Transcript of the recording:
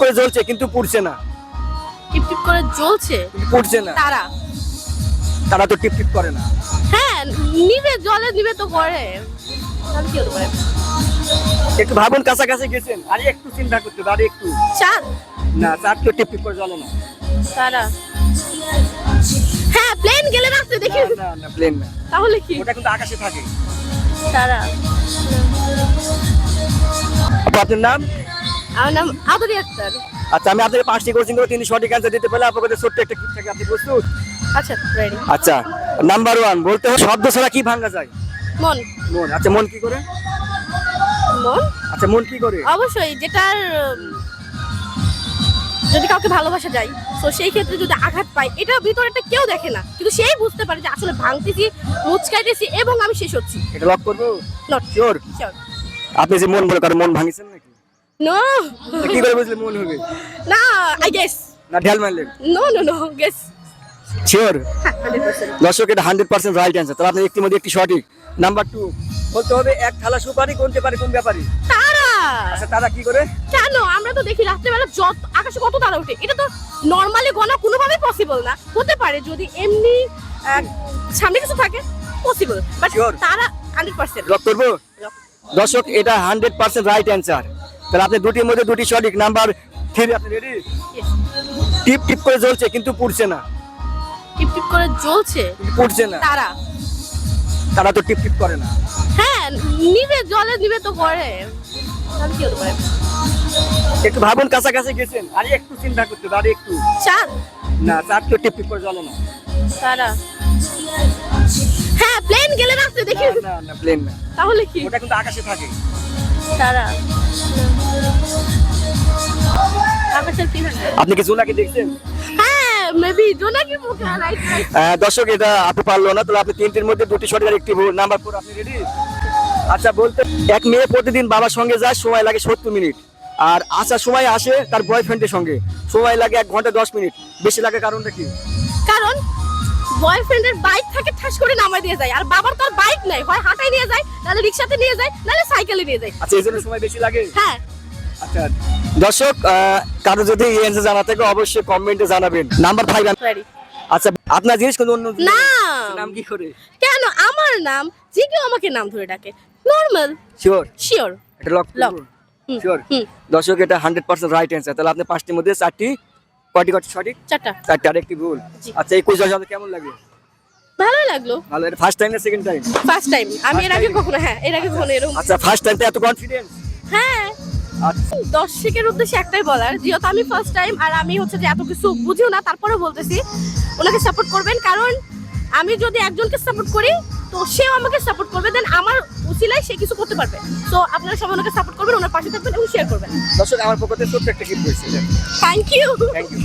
করে জ্বলছে কিন্তু পুড়ছে না। টিপ টিপ করে জ্বলছে পুড়ছে না। তারা। তারা তো টিপ টিপ করে না। হ্যাঁ, নিবে, জলে নিবে তো করে। তাহলে কি হতে পারে? একটু ভাবুন, কাছাকাছি গেছেন, আরে একটু চিন্তা করতে হবে, আরে একটু। চাঁদ। না, চাঁদ তো টিপ টিপ করে জ্বলে না। তারা। হ্যাঁ, প্লেন গেলে রাস্তায় দেখি। না না, প্লেন না। তাহলে কি? ওটা কিন্তু আকাশে থাকে। তারা। আপু, আপনার নাম? আমার নাম আদরি আক্তার। আচ্ছা, আমি আপনাকে 5টি কোশ্চেন করব, 3 সঠিক অ্যান্সার দিতে পারলে আপনার কাছে ছোট্ট একটা গিফট থাকে। আপনি প্রস্তুত? আচ্ছা, রেডি। আচ্ছা, নাম্বার 1 বলতে হবে শব্দ ছাড়া কি ভাঙা যায়? মন। মন। আচ্ছা, মন কি করে? মন আচ্ছা, মন কি করে? অবশ্যই যেটার যদি কাউকে ভালোবাসা যায়, তো সেই ক্ষেত্রে যদি আঘাত পাই, এটা ভিতরেটা কেউ দেখে না, কিন্তু সেই বুঝতে পারে যে আসলে ভাঙতেছি, মুচকাইতেছি এবং আমি শেষ হচ্ছি। এটা লক করবো? Not sure? শিওর। আপনি যে মন বলে কারো মন ভাঙিছেন নাকি? নো, তো কি করে বুঝলে মন হবে? না, আই গেস। না, ঢেল মারলেন? No no no, guess. Sure? 100%। দর্শক, এটা 100% রাইট অ্যান্সার। তাহলে আপনি একটির মধ্যে একটি সঠিক। নাম্বার 2 বলতে হবে এক থালা সুপারি কোনতে পারে কোন ব্যাপারে? তারা। আচ্ছা, তারা কি করে? কেন? আমরা তো দেখি রাত্রেবেলা যত আকাশে কত তারা ওঠে, এটা তো নর্মালি গোনা কোনোভাবেই পসিবল না। হতে পারে যদি এমনি সামনে কিছু থাকে, পসিবল, বাট Sure? তারা 100%। লক করবো? দর্শক, এটা 100% রাইট অ্যান্সার। তাহলে আপনি দুটির মধ্যে দুটি সঠিক। নাম্বার 3, আপনি রেডি? Yes. টিপ টিপ করে জ্বলছে কিন্তু পুড়ছে না। টিপ টিপ করে জ্বলছে কিন্তু পুড়ছে না। তারা। তারা তো টিপ টিপ করে না। হ্যাঁ, নিবে, জলে নিবে তো করে। তাহলে কি হতে পারে? একটু ভাবুন, কাছাকাছি গেছেন, আরে একটু চিন্তা করতে হবে, আরে একটু। চাঁদ। না, চাঁদ তো টিপ টিপ করে জ্বলে না। তারা। হ্যাঁ, প্লেন গেলে রাস্তায় দেখি। না না, প্লেন না। তাহলে কি? ওটা কিন্তু আকাশে থাকে। তারা। আকাশের কি থাকে? আপনি কি জোনাকি দেখছেন? হ্যাঁ, মেবি জোনাকি মুখে রাইট রাইট। দর্শক, এটা আপু পারলো না। তাহলে আপনি 3টির মধ্যে দুটি সঠিক আর একটি ভুল। নাম্বার 4, আপনি রেডি? আচ্ছা, বলতে এক মেয়ে প্রতিদিন বাবার সঙ্গে যায়, সময় লাগে 70 মিনিট। আর আসার সময় আসে তার বয়ফ্রেন্ডের সঙ্গে, সময় লাগে 1 ঘন্টা 10 মিনিট। বেশি লাগে কারণটা কি? কারণ বয়ফ্রেন্ডের বাইক থাকে, ঠাস করে নামাই দিয়ে যায়, আর বাবার তো আর বাইক নাই, হয় হাঁটাই নিয়ে যায়, নাহলে রিক্সাতে নিয়ে যায়, নাহলে সাইকেলে নিয়ে যায়। আচ্ছা, এই জন্য সময় বেশি লাগে? হ্যাঁ। আচ্ছা দর্শক, কারো যদি এই অ্যান্সার জানা থাকে অবশ্যই কমেন্টে জানাবেন। Number 5, ready. আচ্ছা, আপনার জিনিস কিন্তু অন্য না। নাম কি করে? কেন? আমার নাম, যে কেউ আমাকে নাম ধরে ডাকে, নরমাল। শিওর? শিওর। এটা লক লক। করব? শিওর? দর্শক, এটা 100% রাইট অ্যান্সার। তাহলে আপনি 5টির মধ্যে 4টি কয়টি সঠিক? 4টা। 4টি আর একটি ভুল। জি। আচ্ছা, এই কুইজ আপনাদের কেমন লাগে? ভালো লাগলো। ভালো। এটা ফার্স্ট টাইম না সেকেন্ড টাইম? First time. আমি এর First আগে time? কখনো, হ্যাঁ, এর আগে কখনো এরকম। আচ্ছা, ফার্স্ট টাইমতে এত কনফিডেন্স? হ্যাঁ। আচ্ছা, দর্শকের উদ্দেশ্যে একটাই বলার, যেহেতু আমি ফার্স্ট টাইম আর আমি হচ্ছে যে এত কিছু বুঝিও না, তারপরেও বলতেছি ওনাকে সাপোর্ট করবেন, কারণ আমি যদি একজনকে সাপোর্ট করি তো সেও আমাকে সাপোর্ট করবে, দেন আমার উসিলায় সে কিছু করতে পারবে। তো আপনারা সবাই ওনাকে সাপোর্ট করবেন, ওনার পাশে থাকবেন এবং শেয়ার করবেন। দর্শক, আমার পক্ষ থেকে ছোট্ট একটা গিফট রয়েছে। Thank you. Thank you.